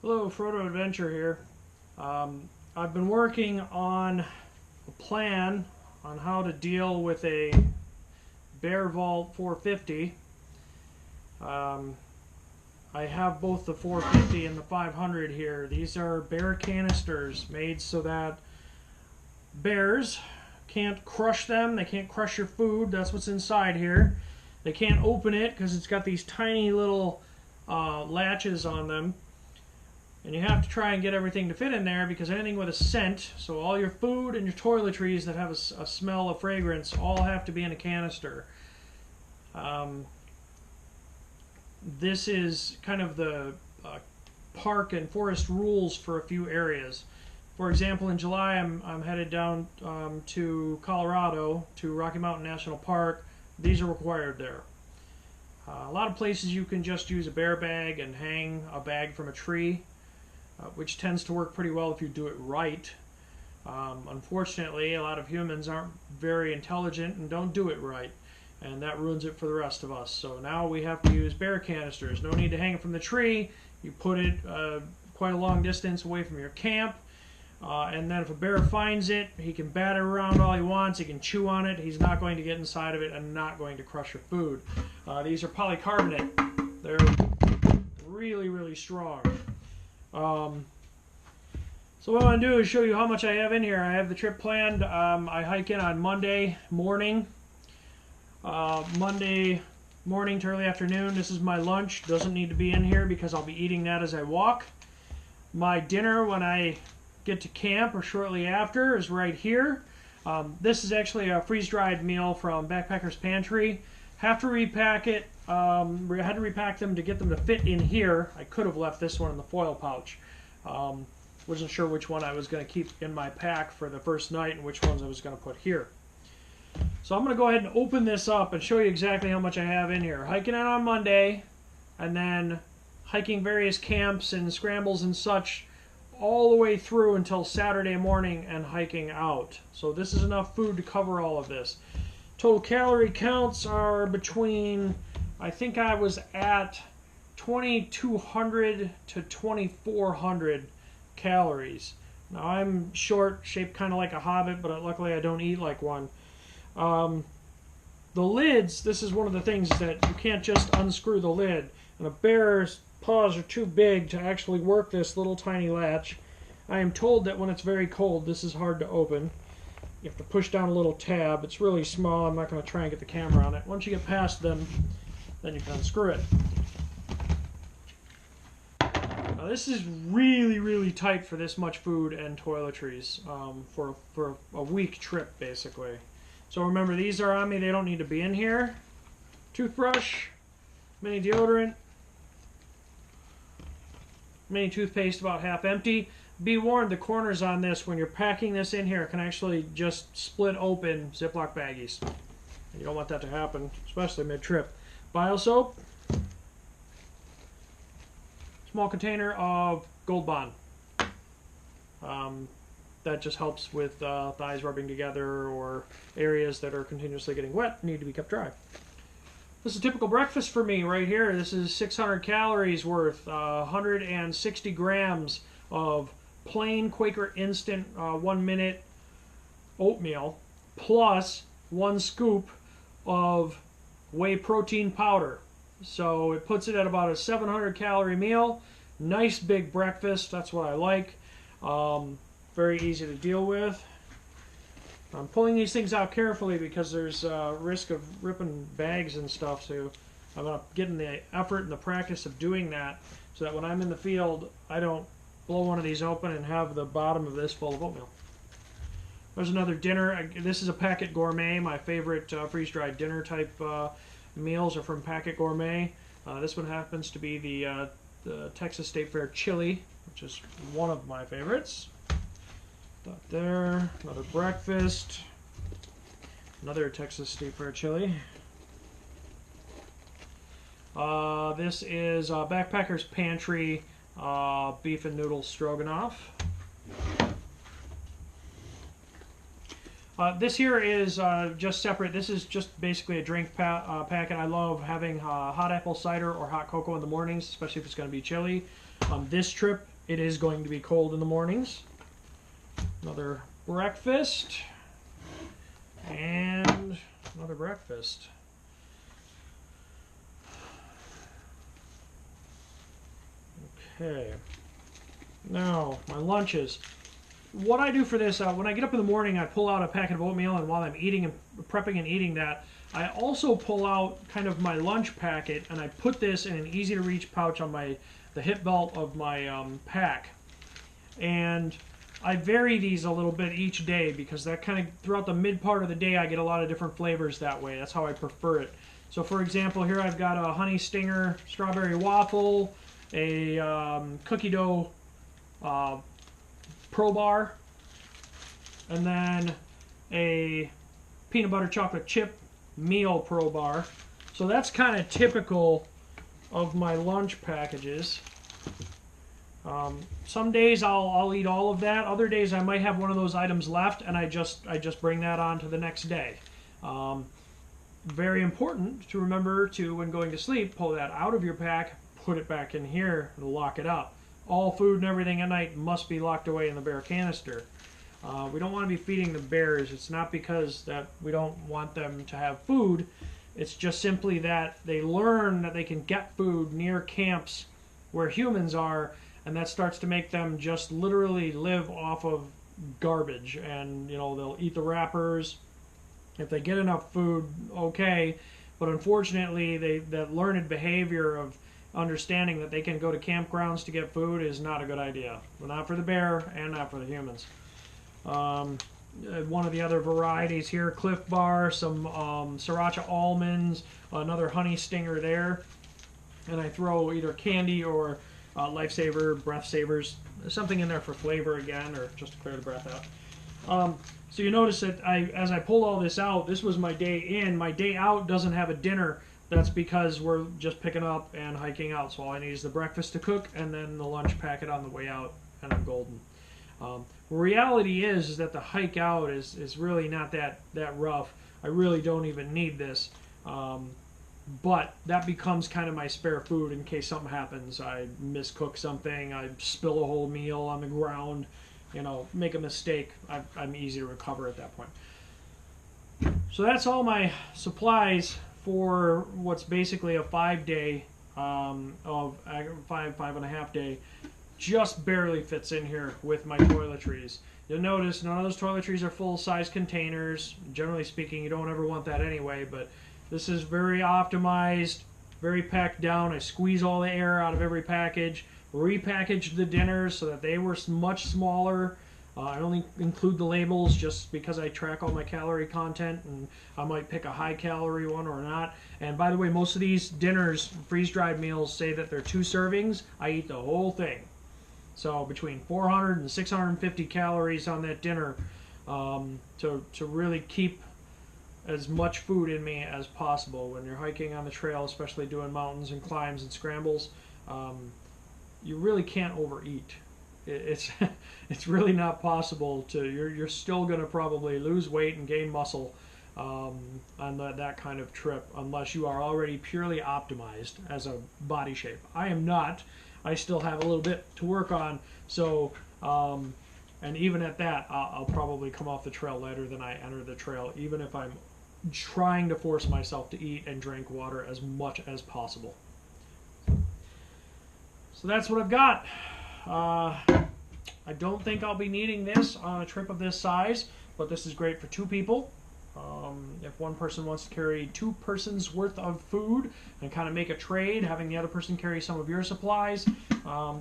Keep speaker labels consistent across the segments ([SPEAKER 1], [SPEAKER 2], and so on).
[SPEAKER 1] Hello, Frodo Adventure here. I've been working on a plan on how to deal with a Bear Vault 450. I have both the 450 and the 500 here. These are bear canisters made so that bears can't crush them. They can't crush your food. That's what's inside here. They can't open it because it's got these tiny little latches on them. And you have to try and get everything to fit in there because anything with a scent, so all your food and your toiletries that have a smell of fragrance, all have to be in a canister. This is kind of the park and forest rules for a few areas. For example, in July I'm headed down to Colorado, to Rocky Mountain National Park. These are required there. A lot of places you can just use a bear bag and hang a bag from a tree. Which tends to work pretty well if you do it right. Unfortunately, a lot of humans aren't very intelligent and don't do it right, and that ruins it for the rest of us. So now we have to use bear canisters. No need to hang it from the tree. You put it quite a long distance away from your camp, and then if a bear finds it, he can bat it around all he wants. He can chew on it. He's not going to get inside of it and not going to crush your food. These are polycarbonate. They're really, really strong. So what I want to do is show you how much I have in here. I have the trip planned. I hike in on Monday morning. Monday morning to early afternoon. This is my lunch. Doesn't need to be in here because I'll be eating that as I walk. My dinner when I get to camp or shortly after is right here. This is actually a freeze-dried meal from Backpacker's Pantry. Have to repack it. I had to repack them to get them to fit in here. I could have left this one in the foil pouch. Wasn't sure which one I was going to keep in my pack for the first night and which ones I was going to put here. So I'm going to go ahead and open this up and show you exactly how much I have in here. Hiking out on Monday, and then hiking various camps and scrambles and such all the way through until Saturday morning and hiking out. So this is enough food to cover all of this. Total calorie counts are between, I think I was at 2,200 to 2,400 calories. Now I'm short, shaped kind of like a hobbit, but luckily I don't eat like one. The lids, this is one of the things that you can't just unscrew the lid. And a bear's paws are too big to actually work this little tiny latch. I am told that when it's very cold, this is hard to open. You have to push down a little tab. It's really small. I'm not going to try and get the camera on it. Once you get past them, then you can unscrew it. Now this is really, really tight for this much food and toiletries for a week trip, basically. So remember, these are on me. They don't need to be in here. Toothbrush, mini deodorant, mini toothpaste about half empty. Be warned, the corners on this, when you're packing this in here, can actually just split open Ziploc baggies. And you don't want that to happen, especially mid-trip. Bio soap. Small container of Gold Bond. That just helps with thighs rubbing together or areas that are continuously getting wet, need to be kept dry. This is a typical breakfast for me right here. This is 600 calories worth, 160 grams of plain Quaker Instant 1 minute oatmeal, plus 1 scoop of whey protein powder. So it puts it at about a 700 calorie meal. Nice big breakfast, that's what I like. Very easy to deal with. I'm pulling these things out carefully because there's a risk of ripping bags and stuff, so I'm getting the effort and the practice of doing that so that when I'm in the field, I don't blow one of these open and have the bottom of this full of oatmeal. There's another dinner. This is a Packet Gourmet. My favorite freeze-dried dinner type meals are from Packet Gourmet. This one happens to be the Texas State Fair chili, which is one of my favorites. Got there, another breakfast, another Texas State Fair chili. This is Backpacker's Pantry beef and noodle stroganoff. This here is just separate. This is just basically a drink packet. I love having hot apple cider or hot cocoa in the mornings, especially if it's going to be chilly. This trip, it is going to be cold in the mornings. Another breakfast. And another breakfast. Okay. Now, my lunches. What I do for this, when I get up in the morning, I pull out a packet of oatmeal, and while I'm eating and prepping and eating that, I also pull out kind of my lunch packet, and I put this in an easy-to-reach pouch on the hip belt of my pack. And I vary these a little bit each day because that kind of, throughout the mid part of the day, I get a lot of different flavors that way. That's how I prefer it. So, for example, here I've got a honey stinger strawberry waffle, a cookie dough Pro Bar, and then a peanut butter chocolate chip meal Pro Bar. So that's kind of typical of my lunch packages. Some days I'll eat all of that. Other days I might have one of those items left, and I just bring that on to the next day. Very important to remember to, when going to sleep, pull that out of your pack, put it back in here, and lock it up. All food and everything at night must be locked away in the bear canister. We don't want to be feeding the bears. It's not because that we don't want them to have food. It's just simply that they learn that they can get food near camps where humans are, and that starts to make them just literally live off of garbage. And, you know, they'll eat the wrappers. If they get enough food, okay. But unfortunately, that learned behavior of understanding that they can go to campgrounds to get food is not a good idea. Well, not for the bear and not for the humans. One of the other varieties here, Cliff Bar, some sriracha almonds, another honey stinger there. And I throw either candy or Lifesaver, Breath Savers, something in there for flavor again, or just to clear the breath out. So you notice that as I pulled all this out, this was my day in. My day out doesn't have a dinner. That's because we're just picking up and hiking out. So all I need is the breakfast to cook and then the lunch packet on the way out, and I'm golden. Reality is that the hike out is really not that rough. I really don't even need this. But that becomes kind of my spare food in case something happens. I miscook something, I spill a whole meal on the ground, you know, make a mistake. I'm easy to recover at that point. So that's all my supplies for what's basically a 5-day of 5.5 day. Just barely fits in here with my toiletries. You'll notice none of those toiletries are full-size containers. Generally speaking, you don't ever want that anyway, but this is very optimized, very packed down. I squeeze all the air out of every package, repackaged the dinners so that they were much smaller. I only include the labels just because I track all my calorie content, and I might pick a high-calorie one or not. And by the way, most of these dinners, freeze-dried meals, say that they're 2 servings. I eat the whole thing. So between 400 and 650 calories on that dinner to really keep as much food in me as possible. When you're hiking on the trail, especially doing mountains and climbs and scrambles, you really can't overeat. It's really not possible to. You're still going to probably lose weight and gain muscle on that kind of trip unless you are already purely optimized as a body shape. I am not. I still have a little bit to work on. So, and even at that, I'll probably come off the trail later than I enter the trail, even if I'm trying to force myself to eat and drink water as much as possible. So that's what I've got. I don't think I'll be needing this on a trip of this size, but this is great for 2 people. If one person wants to carry 2 persons worth of food and kind of make a trade, having the other person carry some of your supplies,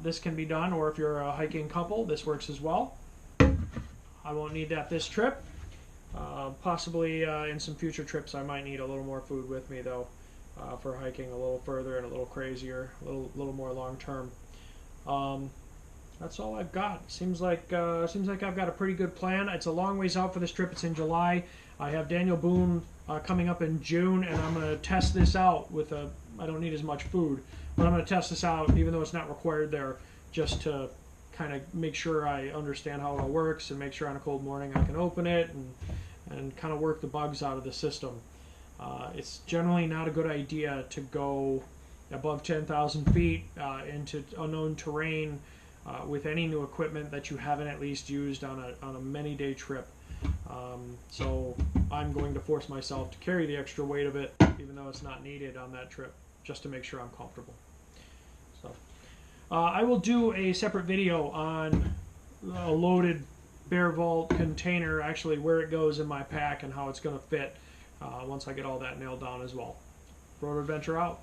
[SPEAKER 1] this can be done. Or if you're a hiking couple, this works as well. I won't need that this trip. Possibly in some future trips I might need a little more food with me though, for hiking a little further and a little crazier, a little more long term. That's all I've got. Seems like I've got a pretty good plan. It's a long ways out for this trip. It's in July. I have Daniel Boone coming up in June, and I'm going to test this out with I don't need as much food, but I'm going to test this out, even though it's not required there, just to kind of make sure I understand how it all works and make sure on a cold morning I can open it and kind of work the bugs out of the system. It's generally not a good idea to go above 10,000 feet into unknown terrain with any new equipment that you haven't at least used on a many-day trip. So I'm going to force myself to carry the extra weight of it, even though it's not needed on that trip, just to make sure I'm comfortable. So I will do a separate video on a loaded Bear Vault container, actually where it goes in my pack and how it's going to fit once I get all that nailed down as well. Road Adventure out.